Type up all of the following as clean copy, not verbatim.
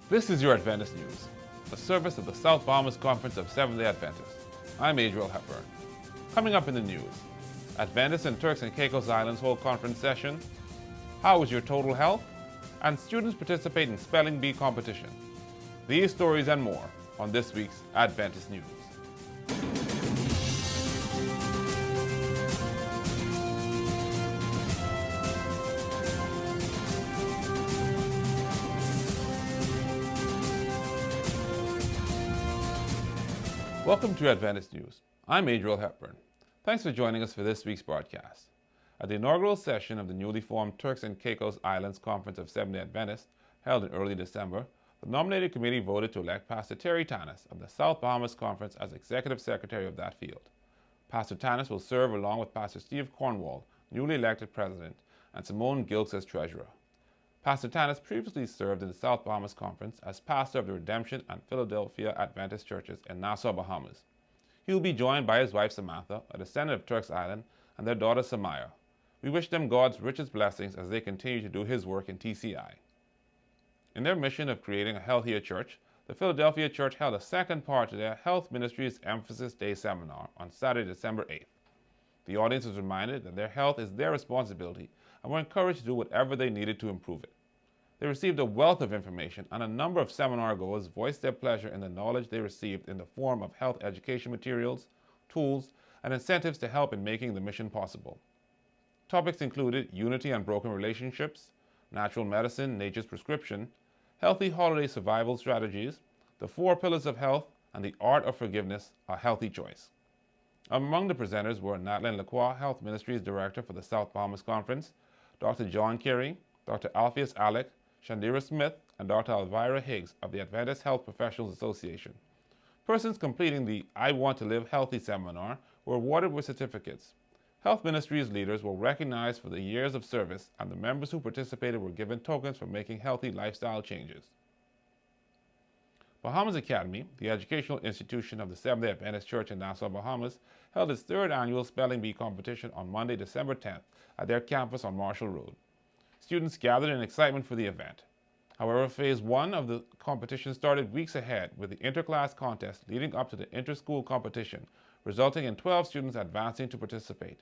This is your Adventist News, a service of the South Bahamas Conference of Seventh-day Adventists. I'm Adriel Hepburn. Coming up in the news, Adventists and Turks and Caicos Islands hold conference session, how is your total health, and students participate in spelling bee competition. These stories and more on this week's Adventist News. Welcome to Adventist News. I'm Adriel Hepburn. Thanks for joining us for this week's broadcast. At the inaugural session of the newly formed Turks and Caicos Islands Conference of Seventh-day Adventists, held in early December, the nominating committee voted to elect Pastor Terry Tanis of the South Bahamas Conference as Executive Secretary of that field. Pastor Tanis will serve along with Pastor Steve Cornwall, newly elected President, and Simone Gilks as Treasurer. Pastor Tanis previously served in the South Bahamas Conference as pastor of the Redemption and Philadelphia Adventist churches in Nassau, Bahamas. He will be joined by his wife Samantha, a descendant of Turks Island, and their daughter Samaya. We wish them God's richest blessings as they continue to do His work in TCI. In their mission of creating a healthier church, the Philadelphia Church held a second part to their Health Ministries Emphasis Day seminar on Saturday, December 8th. The audience was reminded that their health is their responsibility and were encouraged to do whatever they needed to improve it. They received a wealth of information, and a number of seminar goers voiced their pleasure in the knowledge they received in the form of health education materials, tools, and incentives to help in making the mission possible. Topics included unity and broken relationships, natural medicine, nature's prescription, healthy holiday survival strategies, the 4 pillars of health, and the art of forgiveness, a healthy choice. Among the presenters were Natalie Lacroix, Health Ministries Director for the South Bahamas Conference, Dr. John Carey, Dr. Alpheus Alec, Shandira Smith, and Dr. Elvira Higgs of the Adventist Health Professionals Association. Persons completing the I Want to Live Healthy seminar were awarded with certificates. Health Ministries leaders were recognized for the years of service, and the members who participated were given tokens for making healthy lifestyle changes. Bahamas Academy, the educational institution of the Seventh-day Adventist Church in Nassau, Bahamas, held its 3rd annual Spelling Bee competition on Monday, December 10th at their campus on Marshall Road. Students gathered in excitement for the event. However, Phase 1 of the competition started weeks ahead with the interclass contest leading up to the inter-school competition, resulting in 12 students advancing to participate.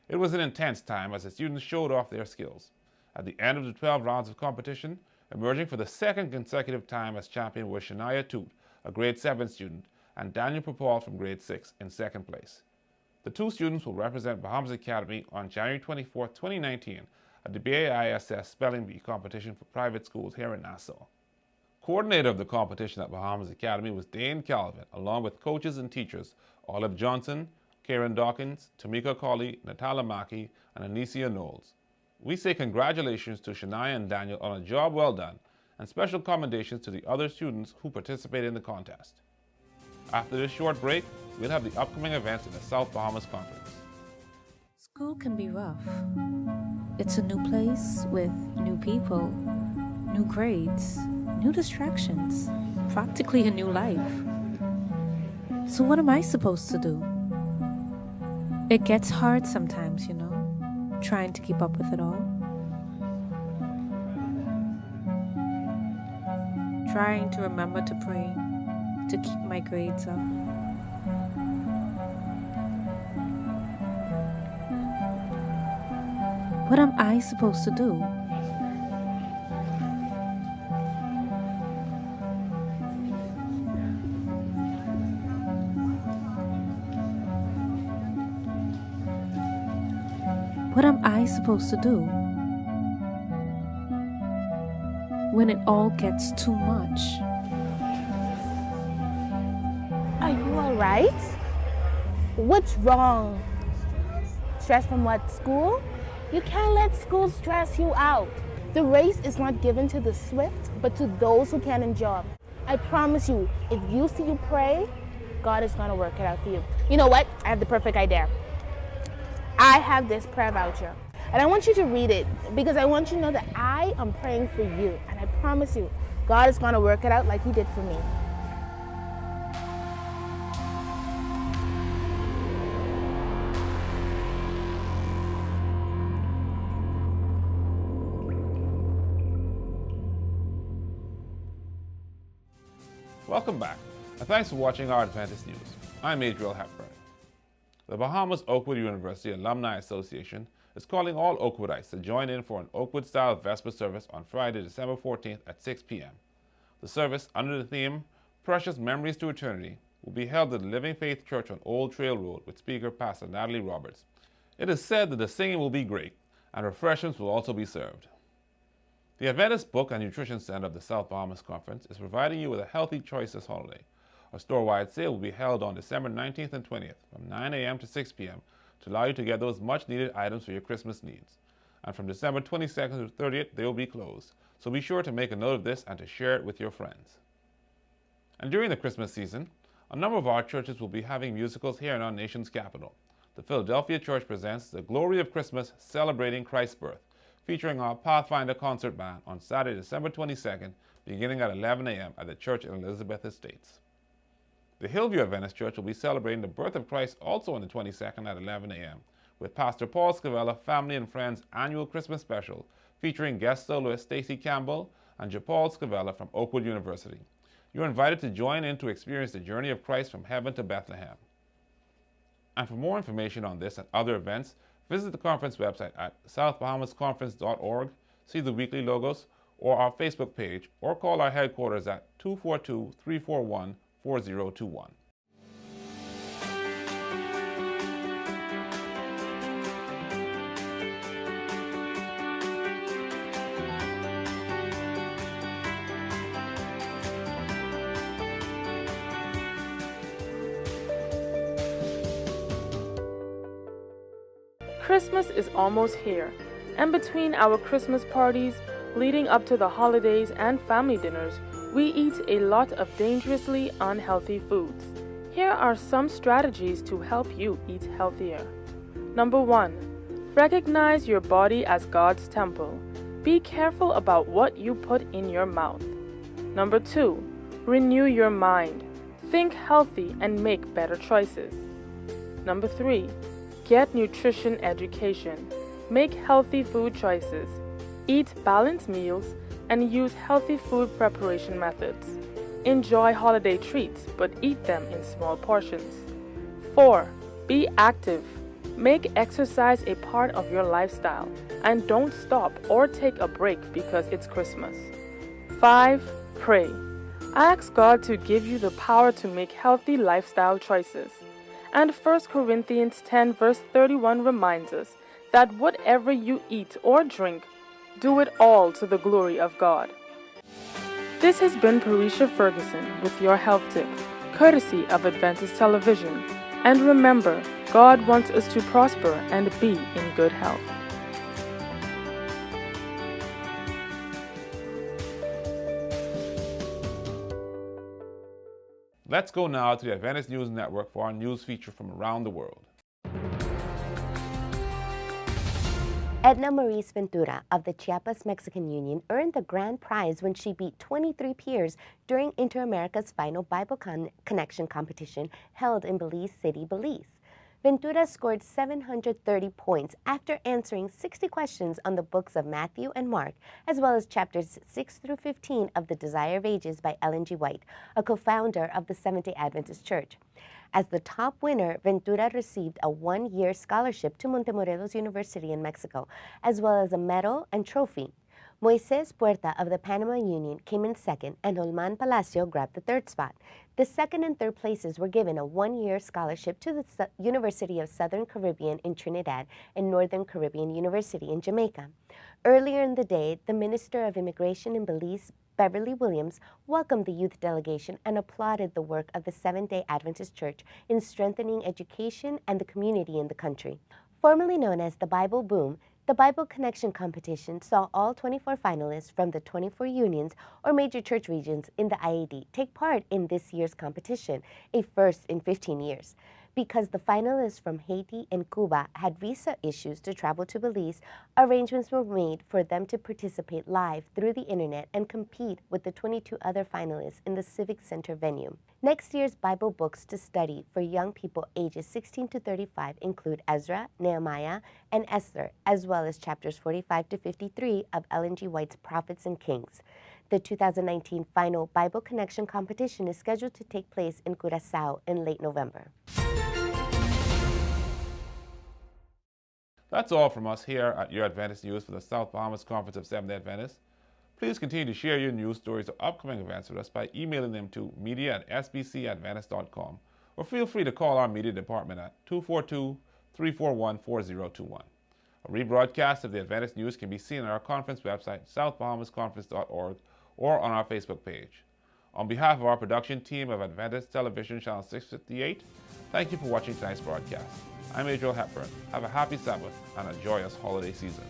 It was an intense time as the students showed off their skills. At the end of the 12 rounds of competition, emerging for the 2nd consecutive time as champion was Shania Toot, a grade 7 student, and Daniel Papal from grade 6 in 2nd place. The 2 students will represent Bahamas Academy on January 24, 2019 at the BAISS Spelling Bee competition for private schools here in Nassau. Coordinator of the competition at Bahamas Academy was Dane Calvin, along with coaches and teachers Olive Johnson, Karen Dawkins, Tamika Colley, Natala Maki, and Anicia Knowles. We say congratulations to Shania and Daniel on a job well done, and special commendations to the other students who participated in the contest. After this short break, we'll have the upcoming events in the South Bahamas Conference. School can be rough. It's a new place with new people, new grades, new distractions, practically a new life. So what am I supposed to do? It gets hard sometimes, trying to keep up with it all. Trying to remember to pray, to keep my grades up. What am I supposed to do? What am I supposed to do when it all gets too much? Are you all right? What's wrong? Stress from what, school? You can't let school stress you out. The race is not given to the swift, but to those who can endure. I promise you, if you see you pray, God is going to work it out for you. You know what? I have the perfect idea. I have this prayer voucher, and I want you to read it because I want you to know that I am praying for you, and I promise you, God is going to work it out like He did for me. Welcome back, and thanks for watching our Adventist News. I'm Adriel Hepburn. The Bahamas Oakwood University Alumni Association is calling all Oakwoodites to join in for an Oakwood-style Vesper service on Friday, December 14th at 6 p.m. The service, under the theme Precious Memories to Eternity, will be held at the Living Faith Church on Old Trail Road with speaker Pastor Natalie Roberts. It is said that the singing will be great, and refreshments will also be served. The Adventist Book and Nutrition Center of the South Bahamas Conference is providing you with a healthy choice this holiday. A store-wide sale will be held on December 19th and 20th from 9 a.m. to 6 p.m. to allow you to get those much-needed items for your Christmas needs. And from December 22nd to 30th, they will be closed. So be sure to make a note of this and to share it with your friends. And during the Christmas season, a number of our churches will be having musicals here in our nation's capital. The Philadelphia Church presents The Glory of Christmas Celebrating Christ's Birth, featuring our Pathfinder Concert Band on Saturday, December 22nd, beginning at 11 a.m. at the church in Elizabeth Estates. The Hillview Adventist Church will be celebrating the birth of Christ also on the 22nd at 11 a.m. with Pastor Paul Scavella Family and Friends Annual Christmas Special featuring guest soloist Stacey Campbell and Paul Scavella from Oakwood University. You're invited to join in to experience the journey of Christ from heaven to Bethlehem. And for more information on this and other events, visit the conference website at southbahamasconference.org, see the weekly logos, or our Facebook page, or call our headquarters at 242-341-4021. Christmas is almost here, and between our Christmas parties, leading up to the holidays and family dinners, we eat a lot of dangerously unhealthy foods. Here are some strategies to help you eat healthier. Number 1. Recognize your body as God's temple. Be careful about what you put in your mouth. Number 2. Renew your mind. Think healthy and make better choices. Number 3. Get nutrition education. Make healthy food choices. Eat balanced meals and use healthy food preparation methods. Enjoy holiday treats, but eat them in small portions. 4. Be active. Make exercise a part of your lifestyle and don't stop or take a break because it's Christmas. 5. Pray. Ask God to give you the power to make healthy lifestyle choices. And 1 Corinthians 10 verse 31 reminds us that whatever you eat or drink, do it all to the glory of God. This has been Parisha Ferguson with your health tip, courtesy of Adventist Television. And remember, God wants us to prosper and be in good health. Let's go now to the Adventist News Network for our news feature from around the world. Edna Maurice Ventura of the Chiapas Mexican Union earned the grand prize when she beat 23 peers during Inter-America's final Bible Connection competition held in Belize City, Belize. Ventura scored 730 points after answering 60 questions on the books of Matthew and Mark, as well as chapters 6 through 15 of The Desire of Ages by Ellen G. White, a co-founder of the Seventh-day Adventist Church. As the top winner, Ventura received a one-year scholarship to Montemorelos University in Mexico, as well as a medal and trophy. Moises Puerta of the Panama Union came in second, and Olman Palacio grabbed the third spot. The second and third places were given a one-year scholarship to the University of Southern Caribbean in Trinidad and Northern Caribbean University in Jamaica. Earlier in the day, the Minister of Immigration in Belize, Beverly Williams, welcomed the youth delegation and applauded the work of the Seventh-day Adventist Church in strengthening education and the community in the country. Formerly known as the Bible Boom, the Bible Connection competition saw all 24 finalists from the 24 unions or major church regions in the IAD take part in this year's competition, a first in 15 years. Because the finalists from Haiti and Cuba had visa issues to travel to Belize, arrangements were made for them to participate live through the internet and compete with the 22 other finalists in the Civic Center venue. Next year's Bible books to study for young people ages 16 to 35 include Ezra, Nehemiah, and Esther, as well as chapters 45 to 53 of Ellen G. White's Prophets and Kings. The 2019 final Bible Connection competition is scheduled to take place in Curaçao in late November. That's all from us here at Your Adventist News for the South Bahamas Conference of Seventh-day Adventists. Please continue to share your news stories or upcoming events with us by emailing them to media@sbcadventist.com, or feel free to call our media department at 242-341-4021. A rebroadcast of the Adventist News can be seen on our conference website, southbahamasconference.org, or on our Facebook page. On behalf of our production team of Adventist Television Channel 658, thank you for watching tonight's broadcast. I'm Adriel Hepburn. Have a happy Sabbath and a joyous holiday season.